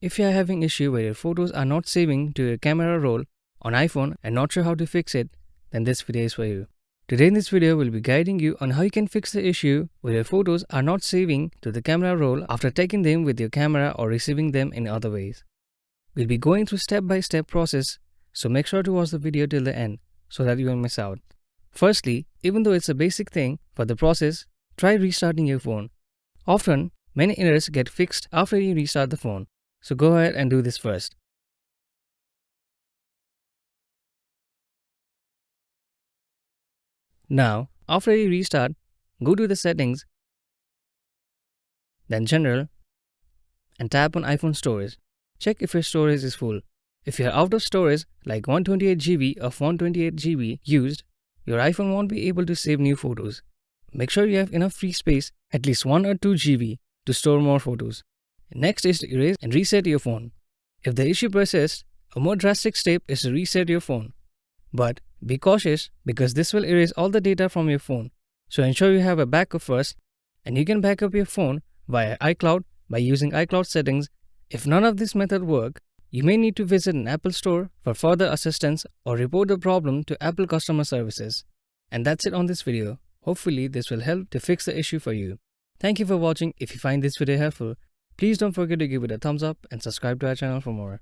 If you are having issue where your photos are not saving to your camera roll on iPhone and not sure how to fix it, then this video is for you. Today in this video, we'll be guiding you on how you can fix the issue where your photos are not saving to the camera roll after taking them with your camera or receiving them in other ways. We'll be going through step-by-step process, so make sure to watch the video till the end so that you won't miss out. Firstly, even though it's a basic thing for the process, try restarting your phone. Often, many errors get fixed after you restart the phone, so go ahead and do this first. Now, after you restart, go to the settings, then general, and tap on iPhone storage. Check if your storage is full. If you are out of storage, like 128 GB or 128 GB used, your iPhone won't be able to save new photos. Make sure you have enough free space, at least 1 or 2 GB, to store more photos. Next is to erase and reset your phone. If the issue persists, a more drastic step is to reset your phone. But be cautious because this will erase all the data from your phone. So ensure you have a backup first, and you can back up your phone via iCloud by using iCloud settings. If none of this method work, you may need to visit an Apple store for further assistance or report the problem to Apple customer services. And that's it on this video. Hopefully this will help to fix the issue for you. Thank you for watching. If you find this video helpful, please don't forget to give it a thumbs up and subscribe to our channel for more.